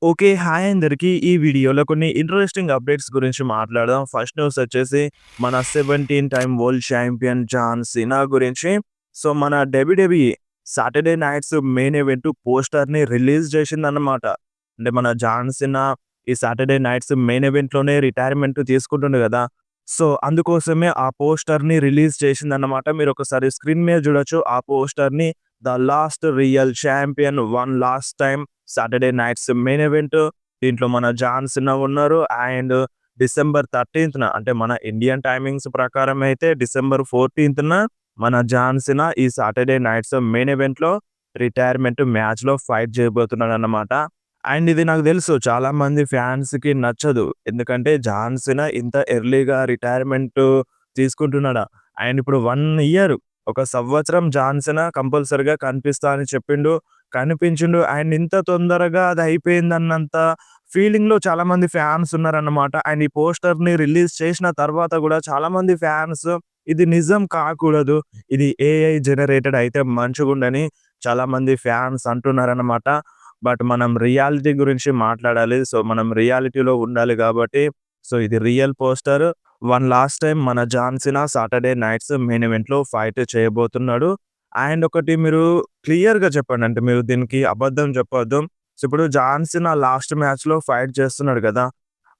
Okay. Hi అందరికి. ఈ వీడియోలో కొన్ని ఇంట్రెస్టింగ్ అప్డేట్స్ గురించి మాట్లాడదాం. ఫస్ట్ న్యూస్ వచ్చేసి మన 17 time world champion John Cena గురించి. సో, మన WWE Saturday nights main event పోస్టర్‌ని రిలీజ్ చేసిందన్నమాట. అంటే మన జాన్ సీనా ఈ సాటర్‌డే నైట్స్ మెయిన్ ఈవెంట్‌లోనే రిటైర్మెంట్ తీసుకుంటుండు గదా! సో, అందుకోసమే ఆ పోస్టర్‌ని రిలీజ్ చేసిందన్నమాట. మీరొకసారి స్క్రీన్ మీద చూడొచ్చు. ఆ పోస్టర్‌ని the last real champion one last time Saturday nights main event. దీంట్లో మన జాన్ సీనా ఉన్నారు. అండ్ డిసెంబర్ 13థ్ అంటే మన ఇండియన్ టైమింగ్స్ ప్రకారం అయితే డిసెంబర్ 14థ్ మన జాన్ సీనా ఈ సాటర్‌డే నైట్స్ మెయిన్ ఈవెంట్‌లో రిటైర్మెంట్ మ్యాచ్‌లో ఫైట్ చేయబోతున్నాడన్నమాట. అండ్ ఇది నాకు తెలుసు చాలా మంది ఫ్యాన్స్‌కి నచ్చదు. ఎందుకంటే జాన్ సీనా ఇంత ఎర్లీగా రిటైర్మెంట్ తీసుకుంటున్నాడా? ఆయన ఇప్పుడు 1 ఇయర్ ఒక సంవత్సరం జాన్ సీనా కంపల్సరీగా కనిపిస్తా అని చెప్పిండు. కనిపించిండు. అండ్ ఇంత తొందరగా అది అయిపోయిందన్నంత ఫీలింగ్‌లో చాలామంది ఫ్యాన్స్ ఉన్నారన్నమాట. అండ్ ఈ పోస్టర్‌ని రిలీజ్ చేసిన తర్వాత గూడా చాలామంది ఫ్యాన్స్ ఇది నిజం కాకూడదు. ఇది ఏఐ జనరేటెడ్ అయితే మంచిగుండని చాలామంది ఫ్యాన్స్ అంటున్నారన్నమాట. బట్ మనం రియాలిటీ గురించి మాట్లాడాలి. సో, మనం రియాలిటీలో ఉండాలి గాబట్టి, సో, ఇది real poster. One last time మన John Cena Saturday nights main ఈవెంట్‌లో ఫైట్ చేయబోతున్నాడు. అండ్ ఒకటి మీరు క్లియర్‌గా చెప్పండి. అంటే మీరు దీనికి అబద్ధం చెప్పొద్దు. సో, ఇప్పుడు జాన్ సీనా లాస్ట్ మ్యాచ్‌లో ఫైట్ చేస్తున్నాడు గదా!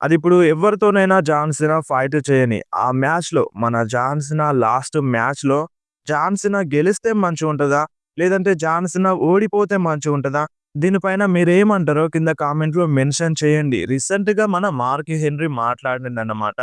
అదిప్పుడు ఎవరితోనైనా జాన్ సీనా ఫైట్ చేయని, ఆ మ్యాచ్‌లో మన జాన్ సీనా లాస్ట్ మ్యాచ్‌లో జాన్ సీనా గెలిస్తే మంచిగుంటదా? లేదంటే జాన్ సీనా ఓడిపోతే మంచిగుంటదా? దీనిపైన మీరేమంటారో కింద కామెంట్‌లో మెన్షన్ చేయండి. రీసెంట్‌గా మన మార్క్ హెన్రీ మాట్లాడిండన్నమాట.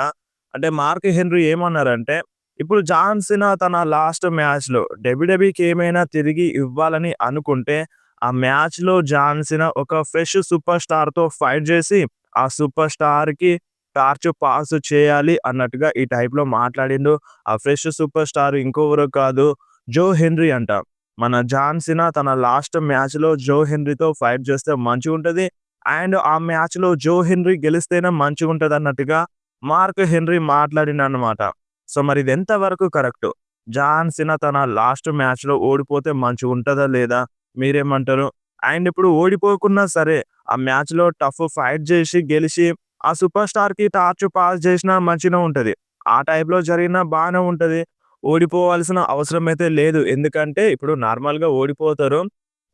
అంటే మార్క్ హెన్రీ ఏమన్నారంటే, ఇప్పుడు జాన్ సీనా తన లాస్ట్ మ్యాచ్‌లో డబ్ల్యూడబ్ల్యూఈకి ఏమైనా తిరిగి ఇవ్వాలని అనుకుంటే, ఆ మ్యాచ్‌లో జాన్ సీనా ఒక ఫ్రెష్ సూపర్ స్టార్‌తో ఫైట్ జేసి, ఆ సూపర్ స్టార్‌కి టార్చ్ పాస్ చేయాలి అన్నట్టుగా ఈ టైప్‌లో మాట్లాడిండు. ఆ ఫ్రెష్ సూపర్ స్టార్ ఇంకెవరో కాదు జో హెన్రీ అంట. మన జాన్ సీనా తన లాస్ట్ మ్యాచ్‌లో జో హెన్రీతో ఫైట్ చేస్తే మంచిగుంటది. అండ్ ఆ మ్యాచ్‌లో జో హెన్రీ గెలిస్తేనే మంచిగుంటదన్నట్టుగా మార్క్ హెన్రీ మాట్లాడిండన్నమాట. సో, మరి ఇది ఎంత వరకు కరెక్టు? జాన్ సీనా తన లాస్ట్ మ్యాచ్‌లో ఓడిపోతే మంచిగుంటదా లేదా? మీరేమంటారు? అండ్ ఇప్పుడు ఓడిపోకున్నా సరే, ఆ మ్యాచ్‌లో టఫ్ ఫైట్ జేసి, గెలిసి, ఆ సూపర్ స్టార్‌కి టార్చ్ పాస్ జేసినా మంచిగనే ఉంటది. ఆ టైప్‌లో జరిగినా బానే ఉంటది. ఓడిపోవాల్సిన అవసరమైతే లేదు. ఎందుకంటే ఇప్పుడు నార్మల్‌గా ఓడిపోతారు.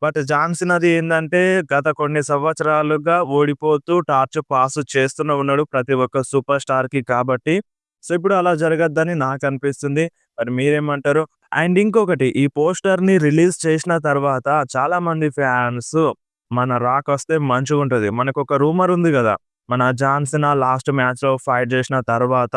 బట్ జాన్ సీనాది ఏందంటే గత కొన్ని సంవత్సరాలుగా ఓడిపోతూ టార్చ్ పాస్ చేస్తూనే ఉన్నాడు ప్రతి ఒక్క సూపర్ స్టార్‌కి కాబట్టి. సో, ఇప్పుడు అలా జరగద్దని నాకనిపిస్తుంది. మరి మీరేమంటారు? అండ్ ఇంకొకటి ఈ పోస్టర్‌ని రిలీజ్ చేసిన తర్వాత చాలామంది ఫ్యాన్స్ మన రాక్ వస్తే మంచిగుంటది. మనకొక రూమర్ ఉంది గదా! మన జాన్ సీనా లాస్ట్ మ్యాచ్‌లో ఫైట్ జేసిన తర్వాత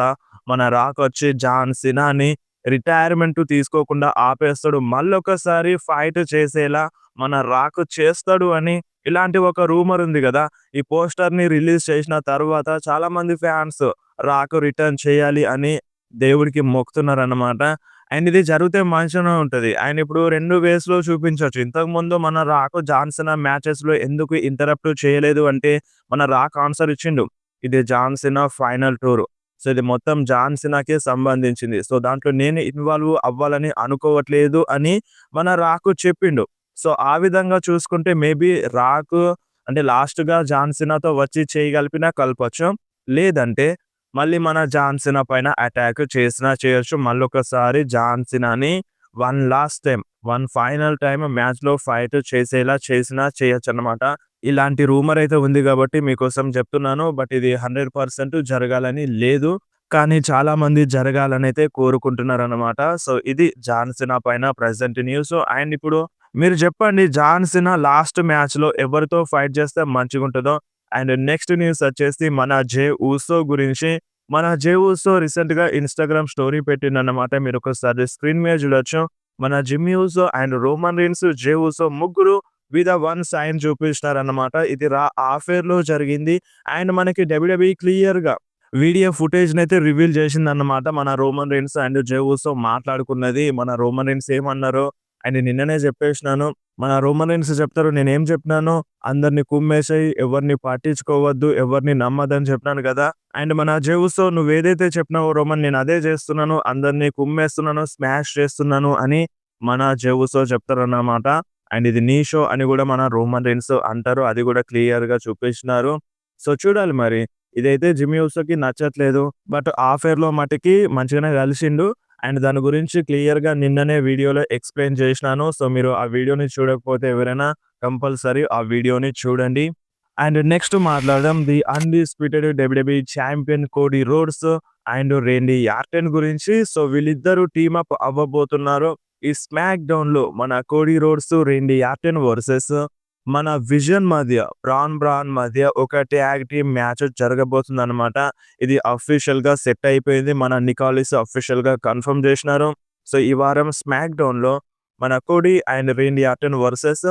మన రాక్ వచ్చి జాన్ సీనాని రిటైర్మెంట్ తీసుకోకుండా ఆపేస్తాడు. మళ్ళొకసారి ఫైట్ చేసేలా మన రాక్ చేస్తాడు అని ఇలాంటి ఒక రూమర్ ఉంది గదా! ఈ పోస్టర్‌ని రిలీజ్ చేసిన తర్వాత చాలామంది ఫ్యాన్స్ రాక్ రిటర్న్ చేయాలి అని దేవుడికి మొక్కుతున్నారన్నమాట. అండ్ ఇది జరిగితే మంచిగానే ఉంటది. అండ్ ఇప్పుడు 2 వేస్‌లో చూపించొచ్చు. ఇంతకుముందు మన రాక్ జాన్ సీనా మ్యాచెస్‌లో ఎందుకు ఇంటరప్ట్ చేయలేదు అంటే మన రాక్ ఆన్సర్ ఇచ్చిండు. ఇది John Cena final tour. So, ఇది మొత్తం జాన్ సీనాకే సంబంధించింది. సో, దాంట్లో నేను ఇన్వాల్వ్ అవ్వాలని అనుకోవట్లేదు అని మన రాకు చెప్పిండు. సో, ఆ విధంగా చూసుకుంటే మేబీ రాకు అంటే లాస్ట్‌గా జాన్ సీనాతో వచ్చి చేయి కలిపినా కలపొచ్చు. లేదంటే మళ్ళీ మన జాన్ సీనా పైన అటాక్ చేసినా చేయొచ్చు. మళ్ళొకసారి జాన్ సీనాని one last time, one final time మ్యాచ్‌లో ఫైట్ చేసేలా చేసినా చేయొచ్చన్నమాట. ఇలాంటి రూమర్ అయితే ఉంది గాబట్టి మీకోసం చెప్తున్నాను. బట్ ఇది 100% జరగాలని లేదు. కానీ చాలామంది జరగాలనైతే కోరుకుంటున్నారనమాట. సో, ఇది జాన్ సీనా పైన ప్రెజెంట్ న్యూస్. అండ్ ఇప్పుడు మీరు జెప్పండి జాన్ సీనా లాస్ట్ మ్యాచ్‌లో ఎవరితో ఫైట్ చేస్తే మంచిగుంటదో? అండ్ నెక్స్ట్ న్యూస్ వచ్చేసి మన జే ఊసో గురించి. మన జే ఊసో రీసెంట్‌గా ఇన్‌స్టాగ్రామ్ స్టోరీ పెట్టిండన్నమాట. మీరొకసారి స్క్రీన్ మీద చూడొచ్చు. మన Jimmy Uso and Roman Reigns, Jey Uso ముగ్గురు విత్ వన్ సైన్ చూపిచ్చినారన్నమాట. ఇది ఆఫర్‌లో జరిగింది. అండ్ మనకి డబ్ల్యూడబ్ల్యూఈ క్లియర్‌గా వీడియో ఫుటేజ్‌నైతే రివీల్ చేసిందన్నమాట. మన రోమన్ రీన్స్ అండ్ జే ఊసో మాట్లాడుకున్నది. మన రోమన్ రీన్స్ ఏమన్నారో అండ్ నిన్ననే చెప్పేసినాను. మన రోమన్ రీన్స్ చెప్తారు నేనేం చెప్పినానో అందరిని కుమ్మేసేయి, ఎవరిని పట్టించుకోవద్దు, ఎవరిని నమ్మద్దని చెప్పినాను గదా! అండ్ మన జే ఊసో నువ్వేదైతే చెప్పినావో రోమన్ నేను అదే చేస్తున్నాను. అందరిని కుమ్మేస్తున్నాను, స్మాష్ చేస్తున్నాను అని మన జే ఊసో చెప్తారన్నమాట. అండ్ ఇది నీ షో అని గూడా మన రోమన్ రీన్స్ అంటారు. అది గూడా క్లియర్‌గా చూపించినారు. సో, చూడాలి మరి. ఇదైతే జిమ్మీ ఊసోకి నచ్చట్లేదు. బట్ ఆఫర్‌లో మటికి మంచిగానే కలిసిండు. అండ్ దాని గురించి క్లియర్‌గా నిన్ననే వీడియోలో ఎక్స్‌ప్లెయిన్ చేసినాను. సో, మీరు ఆ వీడియోని చూడకపోతే ఎవరైనా కంపల్సరీ ఆ వీడియోని చూడండి. అండ్ నెక్స్ట్ మాట్లాడదాం the undisputed WWE champion Cody Rhodes and Randy Orton గురించి. సో, వీళ్ళిద్దరూ టీమ్ అప్ అవ్వబోతున్నారు. ఈ స్మాక్ డౌన్‌లో మన Cody Rhodes, Randy Orton versus మన విజన్ మధ్య, బ్రాన్ మధ్య ఒక ట్యాగ్ టీమ్ మ్యాచ్ జరగబోతుందన్నమాట. ఇది అఫీషియల్‌గా సెట్ అయిపోయింది. మన నికాలిస్ అఫీషియల్‌గా కన్ఫర్మ్ చేసినారు. సో, ఈ వారం స్మాక్ డౌన్‌లో మన Cody and Randy Orton versus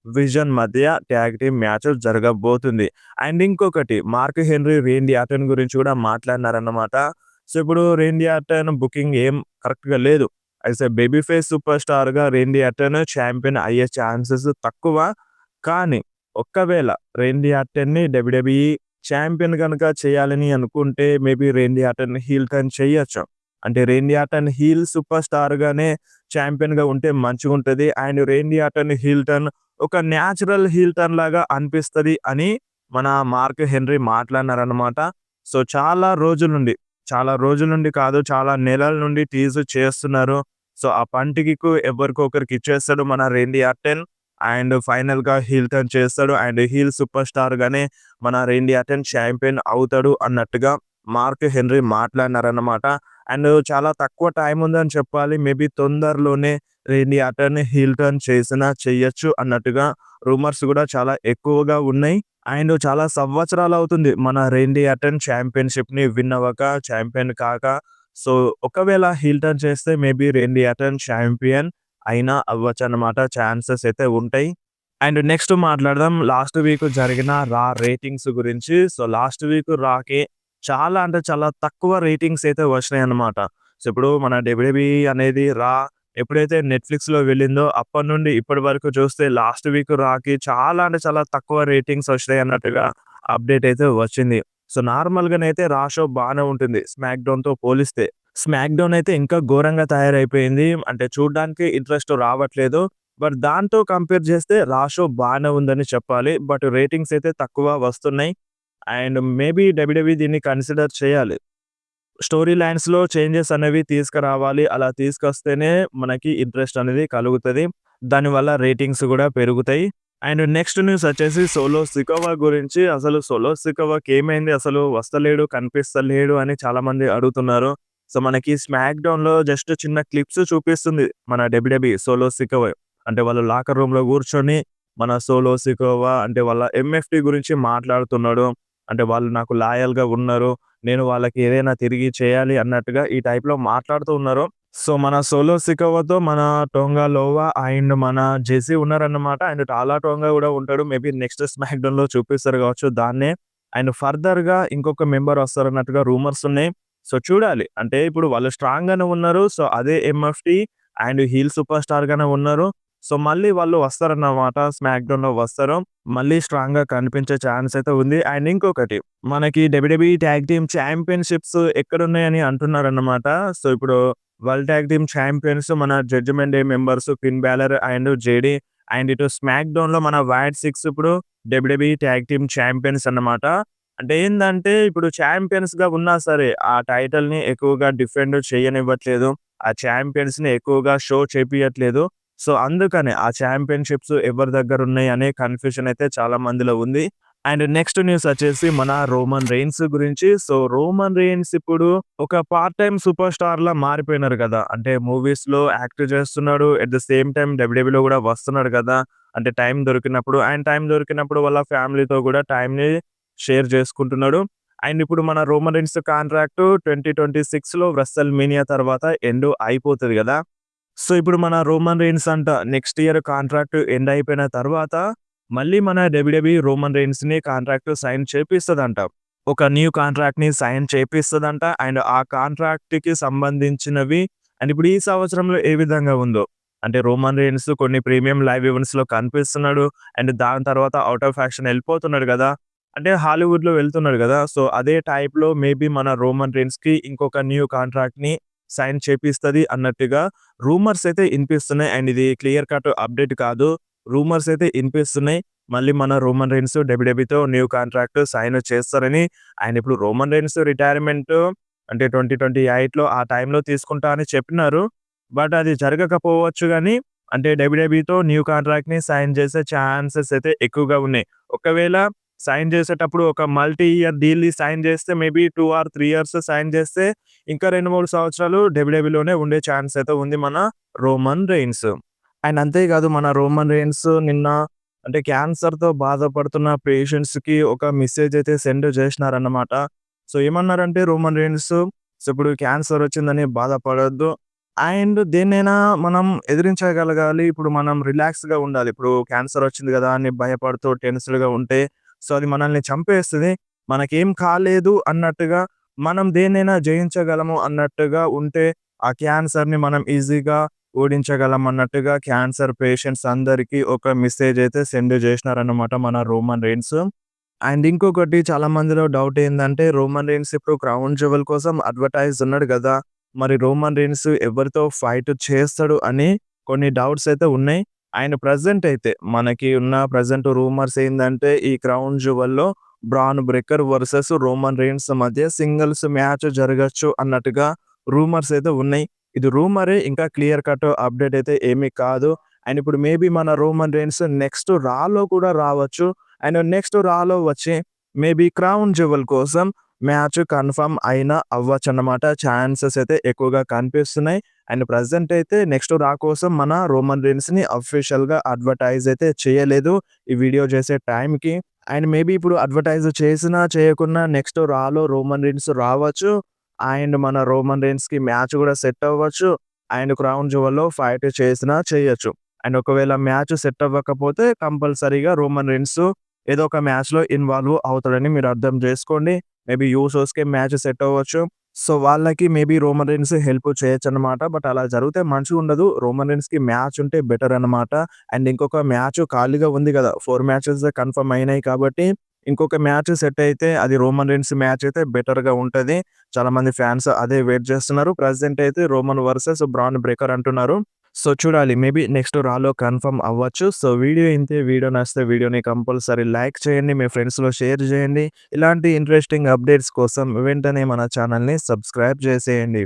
Vision మధ్య ట్యాగ్ టీమ్ మ్యాచ్ జరగబోతుంది. అండ్ ఇంకొకటి మార్క్ హెన్రీ, రేండీ ఆర్టన్ గురించి కూడా మాట్లాడినారన్నమాట. సో, ఇప్పుడు రేండీ ఆర్టన్ బుకింగ్ ఏం కరెక్ట్‌గా లేదు. As a baby face super స్టార్‌గా రేండీ ఆర్టన్ ఛాంపియన్ అయ్యే ఛాన్సెస్ తక్కువ. కానీ ఒక్కవేళ రేండీ ఆర్టన్‌ని డబ్ల్యూడబ్ల్యూఈ ఛాంపియన్ గనుక చేయాలని అనుకుంటే మేబీ రేండీ ఆర్టన్ హీల్ టర్న్ చేయొచ్చు. అంటే రేండీ ఆర్టన్ హీల్ సూపర్ స్టార్‌గానే ఛాంపియన్‌గా ఉంటే మంచిగుంటది. And Randy Orton heal turn ఒక న్యాచురల్ హీల్ టర్న్ లాగా అనిపిస్తది అని మన మార్క్ హెన్రీ మాట్లాడినారన్నమాట. సో, చాలా రోజుల నుండి కాదు, చాలా నెలల నుండి టీజ్ చేస్తున్నారు. సో, ఆ పంటికికు ఎవరికో ఒకరికి ఇచ్చేస్తాడు మన రేండీ ఆర్టన్. అండ్ ఫైనల్‌గా హీల్ టర్న్ చేస్తాడు. అండ్ హీల్ సూపర్ స్టార్‌గానే మన రేండీ ఆర్టన్ ఛాంపియన్ అవుతాడు అన్నట్టుగా మార్క్ హెన్రీ మాట్లాడినారన్నమాట. అండ్ చాలా తక్కువ టైం ఉందని చెప్పాలి. మేబీ తొందరలోనే రేండీ ఆర్టన్ హీల్ టర్న్ చెయ్యొచ్చు అన్నట్టుగా రూమర్స్ గూడా చాలా ఎక్కువగా ఉన్నాయి. అండ్ చాలా సంవత్సరాలవుతుంది మన రేండీ ఆర్టన్ ఛాంపియన్‌షిప్‌ని విన్ అవ్వక, ఛాంపియన్ కాక. సో, ఒకవేళ హీల్ టర్న్ చేస్తే మేబీ రేండీ ఆర్టన్ ఛాంపియన్ అయినా అవ్వచ్చన్నమాట. ఛాన్సెస్ అయితే ఉంటాయి. అండ్ నెక్స్ట్ మాట్లాడదాం లాస్ట్ వీక్ జరిగిన రా రేటింగ్స్ గురించి. సో, లాస్ట్ వీక్ రాకి చాలా అంటే చాలా తక్కువ రేటింగ్స్ అయితే వచ్చినాయన్నమాట. సో, ఇప్పుడు మన డబ్ల్యూడబ్ల్యూఈ అనేది రా ఎప్పుడైతే నెట్‌ఫ్లిక్స్‌లో వెళ్ళిందో అప్పటి నుండి ఇప్పటి వరకు చూస్తే లాస్ట్ వీక్ రాకి చాలా అంటే చాలా తక్కువ రేటింగ్స్ వచ్చినాయి అన్నట్టుగా అప్డేట్ అయితే వచ్చింది. సో, నార్మల్‌గానైతే రా షో బానే ఉంటుంది స్మాక్ డౌన్‌తో పోలిస్తే. స్మాక్ డౌన్ అయితే ఇంకా ఘోరంగా తయారైపోయింది. అంటే చూడ్డానికి ఇంట్రెస్ట్ రావట్లేదు. బట్ దాంతో కంపేర్ చేస్తే రా షో బానే ఉందని చెప్పాలి. బట్ రేటింగ్స్ అయితే తక్కువ వస్తున్నాయి. అండ్ మేబీ డబ్ల్యూడబ్ల్యూఈ దీన్ని కన్సిడర్ చేయాలి. స్టోరీ లైన్స్‌లో చేంజెస్ అనేవి తీసుకురావాలి. అలా తీసుకొస్తేనే మనకి ఇంట్రెస్ట్ అనేది కలుగుతది. దానివల్ల రేటింగ్స్ గూడా పెరుగుతాయి. అండ్ నెక్స్ట్ న్యూస్ వచ్చేసి సోలో సికోవా గురించి. అసలు సోలో సికోవాకి ఏమైంది? అసలు వస్తలేడు, కనిపిస్తలేడు అని చాలామంది అడుగుతున్నారు. సో, మనకి స్మాక్ డౌన్‌లో జస్ట్ చిన్న క్లిప్స్ చూపిస్తుంది మన డబ్ల్యూడబ్ల్యూఈ సోలో సికోవా. అంటే వాళ్ళు లాకర్ రూమ్‌లో కూర్చొని మన సోలో సికోవా అంటే వాళ్ళ ఎంఎఫ్‌టీ గురించి మాట్లాడుతున్నాడు. అంటే వాళ్ళు నాకు లాయల్‌గా ఉన్నారు. నేను వాళ్ళకి ఏదైనా తిరిగి చేయాలి అన్నట్టుగా ఈ టైప్‌లో మాట్లాడుతూ ఉన్నారు. సో, మన సోలో సికోవాతో మన టోంగా లోవా అండ్ మన జెసీ ఉన్నారన్నమాట. అండ్ టాలా టోంగా గూడా ఉంటాడు. మేబీ నెక్స్ట్ స్మాక్ డౌన్‌లో చూపిస్తారు కావచ్చు దాన్నే. అండ్ ఫర్దర్‌గా ఇంకొక మెంబర్ వస్తారన్నట్టుగా రూమర్స్ ఉన్నాయి. సో, చూడాలి. అంటే ఇప్పుడు వాళ్ళు స్ట్రాంగ్‌గానే ఉన్నారు. సో, అదే ఎంఎఫ్‌టీ అండ్ హీల్ సూపర్ స్టార్‌గానే ఉన్నారు. సో, మళ్ళీ వాళ్ళు వస్తారన్నమాట. స్మాక్ డౌన్‌లో వస్తారు. మళ్ళీ స్ట్రాంగ్‌గా కనిపించే ఛాన్స్ అయితే ఉంది. అండ్ ఇంకొకటి మనకి డబ్ల్యూడబ్ల్యూఈ టాగ్ టీమ్ ఛాంపియన్‌షిప్స్ ఎక్కడున్నాయని అంటున్నారన్నమాట. సో, ఇప్పుడు వరల్డ్ టాగ్ టీమ్ ఛాంపియన్స్ మన Judgment Day members Finn Balor and JD. And ఇటు స్మాక్ డౌన్‌లో మన వైట్ 6 ఇప్పుడు డబ్ల్యూడబ్ల్యూఈ టాగ్ టీమ్ ఛాంపియన్స్ అన్నమాట. అంటే ఏందంటే ఇప్పుడు ఛాంపియన్స్‌గా ఉన్నా సరే ఆ టైటిల్‌ని ఎక్కువగా డిఫెండ్ చేయనివ్వట్లేదు. ఆ ఛాంపియన్స్‌ని ఎక్కువగా షో చేపియట్లేదు. సో, అందుకనే ఆ ఛాంపియన్‌షిప్స్ ఎవరి దగ్గర ఉన్నాయి అనే కన్‌ఫ్యూజన్ అయితే చాలా మందిలో ఉంది. అండ్ నెక్స్ట్ న్యూస్ వచ్చేసి మన రోమన్ రెయిన్స్ గురించి. సో, రోమన్ రెయిన్స్ ఇప్పుడు ఒక పార్ట్ టైమ్ సూపర్ స్టార్‌లా మారిపోయినారు కదా! అంటే మూవీస్‌లో యాక్ట్ చేస్తున్నాడు. ఎట్ ద సేమ్ టైమ్ డబ్ల్యూడబ్ల్యూలో కూడా వస్తున్నాడు కదా! అంటే టైం దొరికినప్పుడు అండ్ టైం దొరికినప్పుడు వాళ్ళ ఫ్యామిలీతో కూడా టైంని షేర్ చేసుకుంటున్నాడు. అండ్ ఇప్పుడు మన రోమన్ రెయిన్స్ కాంట్రాక్ట్ 2026లో రెస్సల్ మేనియా తర్వాత ఎండ్ అయిపోతది కదా! సో, ఇప్పుడు మన రోమన్ రెయిన్స్ అంట నెక్స్ట్ ఇయర్ కాంట్రాక్ట్ ఎండ్ అయిపోయిన తర్వాత మళ్ళీ మన డబ్ల్యూడబ్ల్యూఈ రోమన్ రెయిన్స్‌ని కాంట్రాక్ట్ సైన్ చేపిస్తదంట. ఒక న్యూ కాంట్రాక్ట్‌ని సైన్ చేపిస్తదంట. అండ్ ఆ కాంట్రాక్ట్‌కి సంబంధించినవి అండ్ ఇప్పుడు ఈ సంవత్సరంలో ఏ విధంగా ఉందో అంటే రోమన్ రెయిన్స్ కొన్ని ప్రీమియం లైవ్ ఈవెంట్స్‌లో కనిపిస్తున్నాడు. అండ్ దాని తర్వాత ఔట్ ఆఫ్ యాక్షన్ ఎళ్ళిపోతున్నాడు గదా! అంటే హాలీవుడ్‌లో వెళ్తున్నాడు గదా! సో, అదే టైప్‌లో మేబీ మన రోమన్ రెయిన్స్‌కి ఇంకొక న్యూ కాంట్రాక్ట్‌ని సైన్ చేపిస్తది అన్నట్టుగా రూమర్స్ అయితే ఇనిపిస్తున్నాయి. అండ్ ఇది క్లియర్ కట్ అప్డేట్ కాదు. రూమర్స్ అయితే ఇనిపిస్తున్నాయి. మళ్ళీ మన రోమన్ రెయిన్స్ డబ్ల్యూడబ్ల్యూఈతో న్యూ కాంట్రాక్ట్ సైన్ చేస్తారని. ఆయన ఇప్పుడు రోమన్ రెయిన్స్ రిటైర్మెంట్ అంటే 2028లో ఆ టైంలో తీసుకుంటా అని చెప్పినారు. బట్ అది జరగకపోవచ్చు గానీ, అంటే డబ్ల్యూడబ్ల్యూఈతో న్యూ కాంట్రాక్ట్‌ని సైన్ చేసే ఛాన్సెస్ అయితే ఎక్కువగా ఉన్నాయి. ఒకవేళ సైన్ చేసేటప్పుడు ఒక మల్టీ ఇయర్ డీల్‌ని సైన్ చేస్తే మేబీ 2 ఆర్ 3 ఇయర్స్ సైన్ చేస్తే ఇంకా 2, 3 సంవత్సరాలు డబ్ల్యూడబ్ల్యూఈలోనే ఉండే ఛాన్స్ అయితే ఉంది మన రోమన్ రెయిన్స్. అండ్ అంతేకాదు మన రోమన్ రెయిన్స్ నిన్న అంటే క్యాన్సర్‌తో బాధపడుతున్న పేషెంట్స్‌కి ఒక మెసేజ్ అయితే సెండ్ చేసినారన్నమాట. సో, ఏమన్నారంటే రోమన్ రెయిన్స్ ఇప్పుడు క్యాన్సర్ వచ్చిందని బాధపడొద్దు. అండ్ దేన్నైనా మనం ఎదిరించగలగాలి. ఇప్పుడు మనం రిలాక్స్‌గా ఉండాలి. ఇప్పుడు క్యాన్సర్ వచ్చింది కదా అని భయపడుతూ టెన్స్డ్‌గా ఉంటే సో, అది మనల్ని చంపేస్తది. మనకేం కాలేదు అన్నట్టుగా మనం దేన్నైనా జయించగలము అన్నట్టుగా ఉంటే ఆ క్యాన్సర్‌ని మనం ఈజీగా ఓడించగలం అన్నట్టుగా క్యాన్సర్ పేషెంట్స్ అందరికీ ఒక మెసేజ్ అయితే సెండ్ చేసినారన్నమాట మన రోమన్ రెయిన్స్. అండ్ ఇంకొకటి చాలా మందిలో డౌట్ ఏందంటే రోమన్ రెయిన్స్ ఇప్పుడు క్రౌన్ జ్యువెల్ కోసం అడ్వర్టైజ్ ఉన్నాడు గదా! మరి రోమన్ రెయిన్స్ ఎవరితో ఫైట్ చేస్తాడు అని కొన్ని డౌట్స్ అయితే ఉన్నాయి. ఆయన ప్రెజెంట్ అయితే మనకి ఉన్న ప్రెజెంట్ రూమర్స్ ఏందంటే ఈ క్రౌన్ జ్యువెల్‌లో Bron Breakker versus Roman Reigns మధ్య సింగిల్స్ మ్యాచ్ జరగొచ్చు అన్నట్టుగా రూమర్స్ అయితే ఉన్నాయి. ఇది రూమరే ఇంకా క్లియర్ కట్ అప్డేట్ అయితే ఏమీ కాదు. అండ్ ఇప్పుడు మేబీ మన రోమన్ రెయిన్స్ నెక్స్ట్ రాలో కూడా రావచ్చు. అండ్ నెక్స్ట్ రాలో వచ్చి మేబీ క్రౌన్ జ్యువెల్ కోసం మ్యాచ్ కన్ఫర్మ్ అయినా అవ్వచ్చన్నమాట. ఛాన్సెస్ అయితే ఎక్కువగా కనిపిస్తున్నాయి. అండ్ ప్రెజెంట్ అయితే నెక్స్ట్ రా కోసం మన రోమన్ రెయిన్స్‌ని అఫీషియల్‌గా అడ్వర్టైజ్ అయితే చేయలేదు ఈ వీడియో చేసే టైంకి. అండ్ మేబీ ఇప్పుడు అడ్వర్టైజ్ చేసినా చేయకున్నా నెక్స్ట్ రాలో రోమన్ రెయిన్స్ రావచ్చు. అండ్ మన రోమన్ రెయిన్స్‌కి మ్యాచ్ కూడా సెట్ అవ్వచ్చు. అండ్ క్రౌన్ జ్యువెల్‌లో ఫైట్ చేసినా చేయొచ్చు. అండ్ ఒకవేళ మ్యాచ్ సెట్ అవ్వకపోతే కంపల్సరీగా రోమన్ రెయిన్స్ ఏదో ఒక మ్యాచ్‌లో ఇన్వాల్వ్ అవుతాడని మీరు అర్థం చేసుకోండి. మేబీ యూసోస్‌కి మ్యాచ్ సెట్ అవ్వచ్చు. సో, వాళ్ళకి మేబీ రోమన్ రెయిన్స్ హెల్ప్ చేయొచ్చన్నమాట. బట్ అలా జరిగితే మంచిగుండదు. రోమన్ రెయిన్స్‌కి మ్యాచ్ ఉంటే బెటర్ అన్నమాట. అండ్ ఇంకొక మ్యాచ్ ఖాళీగా ఉంది గదా! 4 మ్యాచెస్ కన్ఫర్మ్ అయినాయి కాబట్టి ఇంకొక మ్యాచ్ సెట్ అయితే అది రోమన్ రెయిన్స్ మ్యాచ్ అయితే బెటర్‌గా ఉంటది. చాలా మంది ఫ్యాన్స్ అదే వెయిట్ చేస్తున్నారు. ప్రెజెంట్ అయితే రోమన్ వర్సెస్ బ్రాన్ బ్రేకర్ అంటున్నారు. సో, చూడాలి మేబీ నెక్స్ట్ రాలో కన్ఫర్మ్ అవ్వచ్చు. సో, వీడియో ఇంతే. వీడియో నచ్చితే వీడియోని కంపల్సరీ లైక్ చేయండి. మీ ఫ్రెండ్స్‌లో షేర్ చేయండి. ఇలాంటి ఇంట్రెస్టింగ్ అప్డేట్స్ కోసం వెంటనే మన ఛానెల్‌ని సబ్స్క్రైబ్ చేసేయండి.